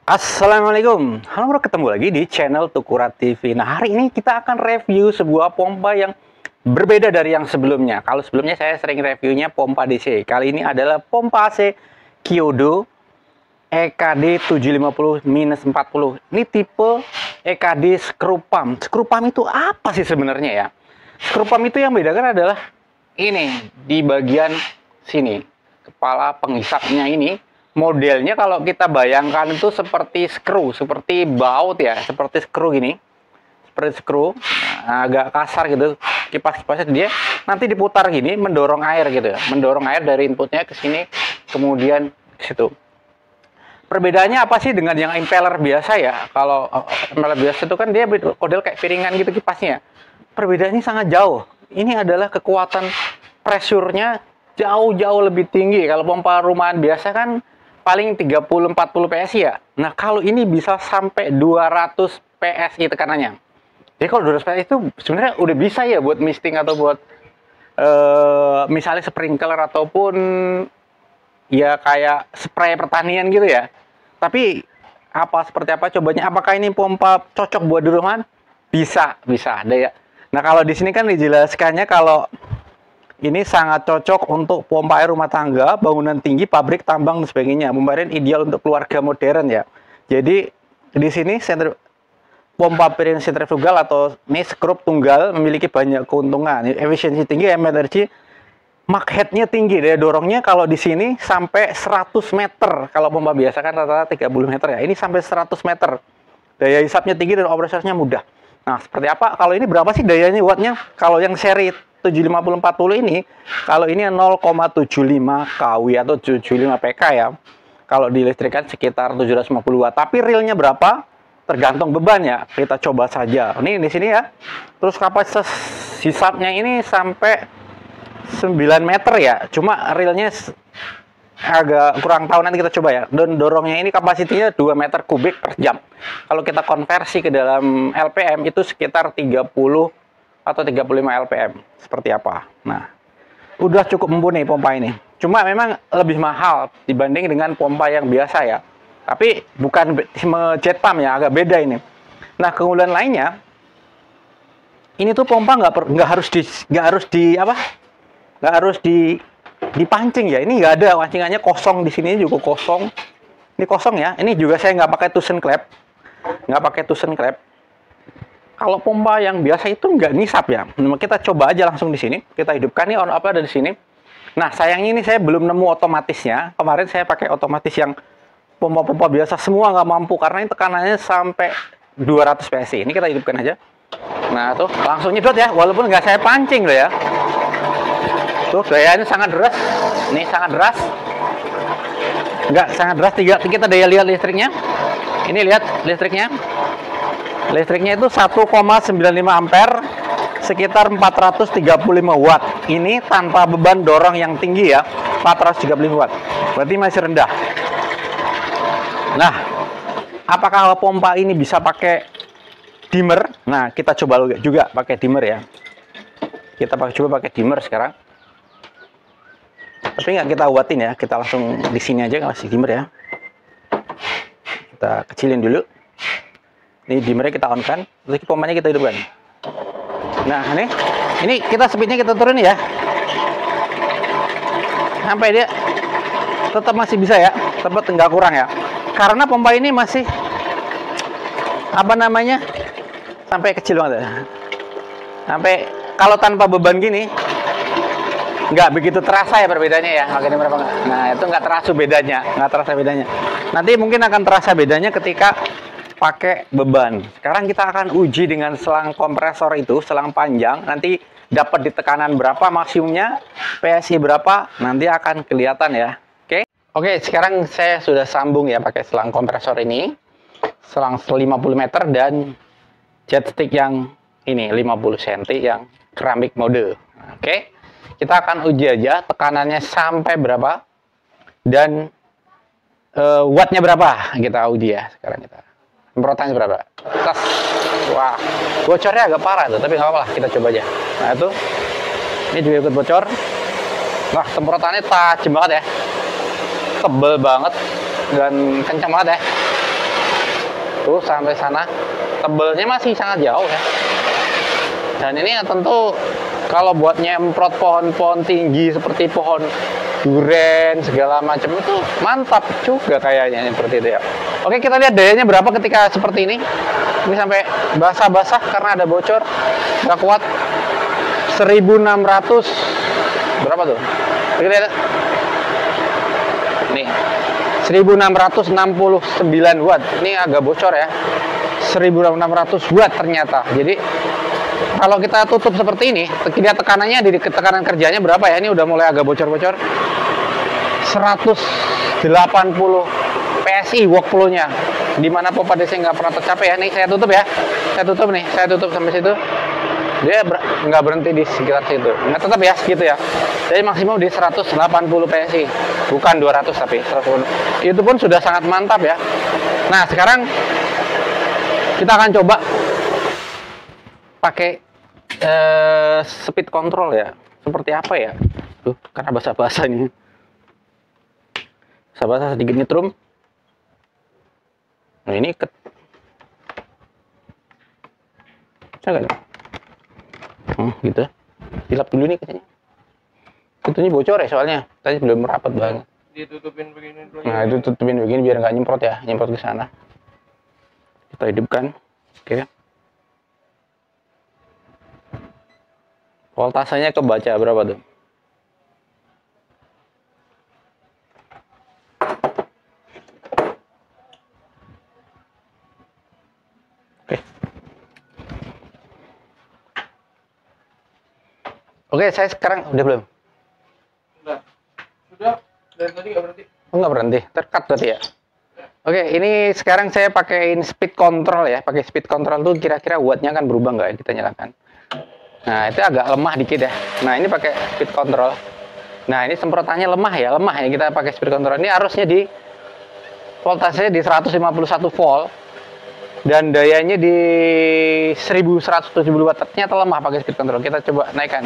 Assalamualaikum, halo bro, ketemu lagi di channel Tukurat TV. Nah, hari ini kita akan review sebuah pompa yang berbeda dari yang sebelumnya. Kalau sebelumnya saya sering reviewnya pompa DC. Kali ini adalah pompa AC Kyodo EKD 750-40. Ini tipe EKD screw pump. Screw pump itu apa sih sebenarnya ya? Screw pump itu yang bedakan adalah ini di bagian sini, kepala penghisapnya ini. Modelnya kalau kita bayangkan itu seperti screw, seperti baut ya, seperti screw gini, seperti screw, nah, agak kasar gitu. Kipas-kipasnya dia nanti diputar gini, mendorong air gitu ya, mendorong air dari inputnya ke sini, kemudian ke situ. Perbedaannya apa sih dengan yang impeller biasa ya? Kalau impeller biasa itu kan dia model kayak piringan gitu kipasnya. Perbedaannya sangat jauh. Ini adalah kekuatan pressure-nya jauh-jauh lebih tinggi. Kalau pompa rumahan biasa kan paling 30-40 PSI ya. Nah, kalau ini bisa sampai 200 PSI tekanannya. Jadi kalau 200 PSI itu sebenarnya udah bisa ya buat misting atau buat misalnya sprinkler ataupun ya kayak spray pertanian gitu ya. Tapi seperti apa cobanya? Apakah ini pompa cocok buat di rumahan? Bisa ada ya. Nah, kalau di sini kan dijelaskannya kalau ini sangat cocok untuk pompa air rumah tangga, bangunan tinggi, pabrik, tambang, dan sebagainya. Pompa air ideal untuk keluarga modern ya. Jadi di sini pompa piring sentrifugal atau ini skrup tunggal memiliki banyak keuntungan. Efisiensi tinggi, energi, Mach head-nya tinggi, daya dorongnya kalau di sini sampai 100 meter. Kalau pompa biasa kan rata-rata 30 meter ya. Ini sampai 100 meter. Daya hisapnya tinggi dan operasinya mudah. Nah, seperti apa? Kalau ini berapa sih dayanya wattnya? Kalau yang seri 750-40 ini, kalau ini 0,75 kW atau 75 PK ya. Kalau dilistrikan sekitar 750 watt. Tapi realnya berapa? Tergantung beban ya. Kita coba saja. Ini di sini ya. Terus kapasitas hisapnya ini sampai 9 meter ya. Cuma realnya agak kurang tahu, nanti kita coba ya. Dan dorongnya ini kapasitinya 2 meter kubik per jam. Kalau kita konversi ke dalam LPM itu sekitar 30 atau 35 LPM. Seperti apa? Nah, udah cukup mumpuni pompa ini. Cuma memang lebih mahal dibanding dengan pompa yang biasa ya. Tapi bukan jet pump ya, agak beda ini. Nah, keunggulan lainnya, ini tuh pompa nggak harus dipancing ya. Ini nggak ada pancingannya, kosong. Di sini juga kosong. Ini kosong ya. Ini juga saya nggak pakai tusen klep. Kalau pompa yang biasa itu nggak nisap ya. Kita coba aja langsung di sini. Kita hidupkan nih on off ada di sini. Nah, sayangnya ini saya belum nemu otomatisnya. Kemarin saya pakai otomatis yang pompa-pompa biasa semua nggak mampu karena ini tekanannya sampai 200 PSI. Ini kita hidupkan aja. Nah, tuh langsung nyedot ya. Walaupun nggak saya pancing loh ya. Tuh dayanya sangat deras. Ini sangat deras. Nggak sangat deras. Kita daya lihat listriknya. Ini lihat listriknya. Listriknya itu 1,95 ampere, sekitar 435 watt. Ini tanpa beban dorong yang tinggi ya, 435 watt. Berarti masih rendah. Nah, apakah pompa ini bisa pakai dimmer? Nah, kita coba juga pakai dimmer ya. Kita coba pakai dimmer sekarang. Tapi nggak kita buatin ya, kita langsung di sini aja kasih dimmer ya. Kita kecilin dulu. Ini dimmernya kita on kan, terus pompanya kita hidupkan. Nah, ini kita speednya kita turunin ya, sampai dia tetap masih bisa ya, tetap nggak kurang ya. Karena pompa ini masih sampai kecil banget ya. Sampai kalau tanpa beban gini nggak begitu terasa ya perbedaannya ya. Makanya berapa? Nah, itu nggak terasa bedanya. Nanti mungkin akan terasa bedanya ketika pakai beban. Sekarang kita akan uji dengan selang kompresor itu, selang panjang. Nanti dapat di tekanan berapa maksimumnya, PSI berapa, nanti akan kelihatan ya. Oke, sekarang saya sudah sambung ya pakai selang kompresor ini. Selang 50 meter dan jet stick yang ini 50 cm yang keramik mode. Oke. Kita akan uji aja tekanannya sampai berapa dan wattnya berapa. Kita uji ya sekarang kita. Semprotannya berapa? Tas. Wah, bocornya agak parah tuh, tapi nggak apa-apa lah, kita coba aja. Nah, itu. Ini juga ikut bocor. Wah, semprotannya tajam banget ya. Tebel banget dan kencang banget ya. tuh sampai sana. Tebelnya masih sangat jauh ya. Dan ini tentu kalau buat nyemprot pohon-pohon tinggi seperti pohon duren segala macam itu mantap juga kayaknya seperti itu ya. Oke, kita lihat dayanya berapa ketika seperti ini. Ini sampai basah-basah karena ada bocor, nggak kuat. 1600 berapa tuh? Kita lihat. Nih, 1669 watt. Ini agak bocor ya. 1600 watt ternyata. Jadi kalau kita tutup seperti ini, lihat tekanannya di tekanan kerjanya berapa ya? Ini udah mulai agak bocor-bocor. 180 PSI work flow-nya. Dimana pompa DC nggak pernah tercapai ya. Nih saya tutup ya. Saya tutup nih. Saya tutup sampai situ. Dia nggak berhenti di sekitar situ. Nggak tetap ya segitu ya. Jadi maksimum di 180 PSI. Bukan 200 tapi 180. Itu pun sudah sangat mantap ya. Nah sekarang kita akan coba pakai speed control ya. Seperti apa ya? Tuh, karena basah-basah nih. Basah-basah sedikit nyetrum. Nah ini bisa gak? Gitu. Dilap dulu nih katanya. Itunya bocor ya soalnya. Tadi belum merapat banget. Ditutupin begini dulu. Nah itu tutupin begini biar nggak nyemprot ya. Nyemprot ke sana. Kita hidupkan. Oke. Voltasenya kebaca berapa tuh? Oke, saya sekarang udah belum? Sudah. Dari tadi nggak berhenti. Oh, nggak berhenti, terkat berarti ya? Oke, ini sekarang saya pakaiin speed control ya. Pakai speed control tuh kira-kira wattnya kan berubah nggak ya? Kita nyalakan. Nah, itu agak lemah dikit ya. Nah, ini pakai speed control. Nah, ini semprotannya lemah ya. Kita pakai speed control. Ini harusnya di voltasenya di 151 volt. Dan dayanya di 1170 watt. Ternyata lemah pakai speed control. Kita coba naikkan.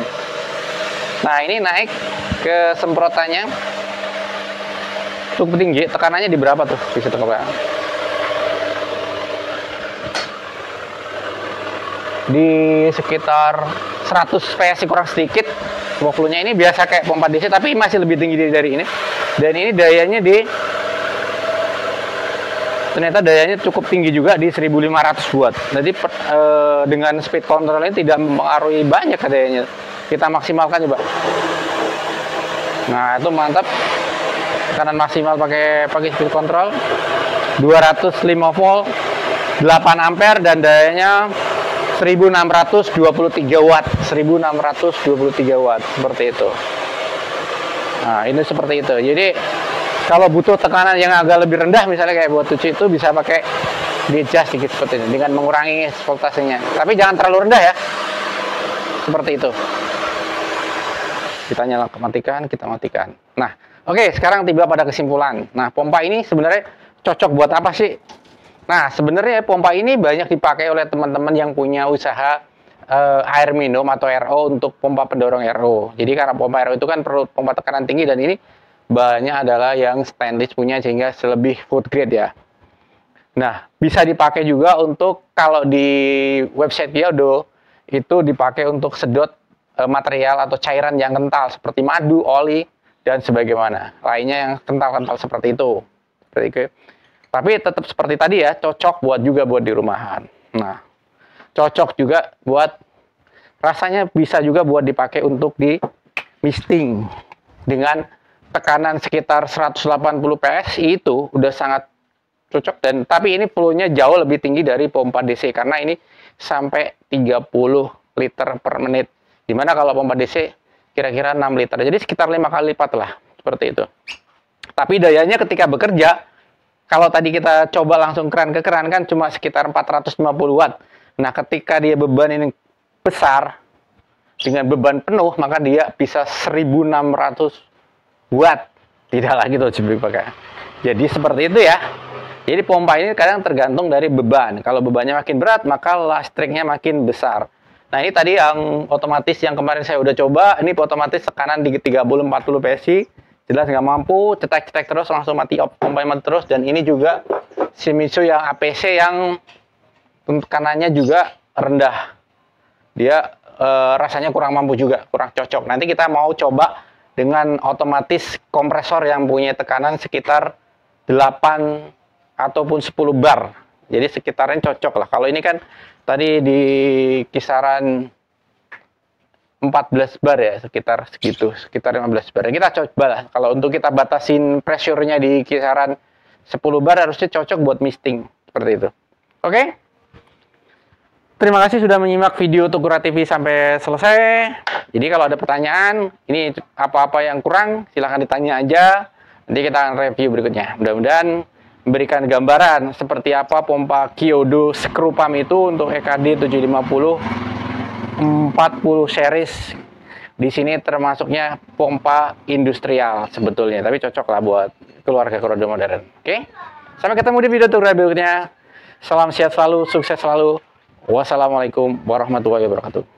Nah, ini naik ke semprotannya cukup tinggi. Tekanannya di berapa tuh? Bisa tekan di sekitar 100 PSI kurang sedikit. Workflow-nya ini biasa kayak pompa DC tapi masih lebih tinggi dari ini. Dan ini dayanya ternyata dayanya cukup tinggi juga di 1500 watt. Jadi dengan speed control ini tidak mempengaruhi banyak dayanya. Kita maksimalkan coba. Nah, itu mantap. Tekanan maksimal pakai speed control 205 volt, 8 ampere dan dayanya 1623 watt. 1623 watt seperti itu. Nah, ini seperti itu. Jadi kalau butuh tekanan yang agak lebih rendah, misalnya kayak buat cuci itu bisa pakai di adjust sedikit seperti ini dengan mengurangi voltasenya. Tapi jangan terlalu rendah ya. Seperti itu. Kita matikan, kita matikan. Nah, oke, sekarang tiba pada kesimpulan. Nah, pompa ini sebenarnya cocok buat apa sih? Nah, sebenarnya pompa ini banyak dipakai oleh teman-teman yang punya usaha air minum atau RO untuk pompa pendorong RO. Jadi karena pompa RO itu kan perlu pompa tekanan tinggi dan ini banyak adalah yang stainless punya sehingga lebih food grade ya. Nah, bisa dipakai juga untuk kalau di website Yodo itu dipakai untuk sedot material atau cairan yang kental seperti madu, oli dan sebagaimana. Lainnya yang kental-kental seperti itu. Seperti itu. Tapi tetap seperti tadi ya, cocok buat di rumahan. Nah, cocok juga buat rasanya bisa juga buat dipakai untuk di misting dengan tekanan sekitar 180 PSI itu udah sangat cocok dan tapi ini flow-nya jauh lebih tinggi dari pompa DC karena ini sampai 30 liter per menit. Dimana kalau pompa DC kira-kira 6 liter. Jadi sekitar 5 kali lipat lah seperti itu. Tapi dayanya ketika bekerja kalau tadi kita coba langsung keran ke keran kan cuma sekitar 450 watt. Nah, ketika dia beban ini besar dengan beban penuh maka dia bisa 1600 watt. Tidak lagi tuh pakai. Jadi seperti itu ya. Jadi pompa ini kadang tergantung dari beban. Kalau bebannya makin berat maka listriknya makin besar. Nah, ini tadi yang otomatis yang kemarin saya udah coba. Ini otomatis tekanan di 30-40 PSI. Jelas nggak mampu, cetek-cetek terus langsung mati pompa mati terus. Dan ini juga Shimizu yang APC yang tekanannya juga rendah. Dia rasanya kurang mampu juga, kurang cocok. Nanti kita mau coba dengan otomatis kompresor yang punya tekanan sekitar 8 ataupun 10 bar. Jadi sekitarnya cocok lah. Kalau ini kan tadi di kisaran 14 bar ya, sekitar segitu, sekitar 15 bar. Kita coba lah. Kalau untuk kita batasin pressure-nya di kisaran 10 bar harusnya cocok buat misting seperti itu. Oke? Terima kasih sudah menyimak video Tugura TV sampai selesai. Jadi kalau ada pertanyaan, ini apa-apa yang kurang, silahkan ditanya aja. Nanti kita akan review berikutnya. Mudah-mudahan memberikan gambaran seperti apa pompa Kyodo screw pump itu untuk EKD 750 40 series. Di sini termasuknya pompa industrial sebetulnya, tapi cocok lah buat keluarga Kuroda modern. Oke? Sampai ketemu di video Tugura berikutnya. Salam sehat selalu, sukses selalu. Wassalamualaikum warahmatullahi wabarakatuh.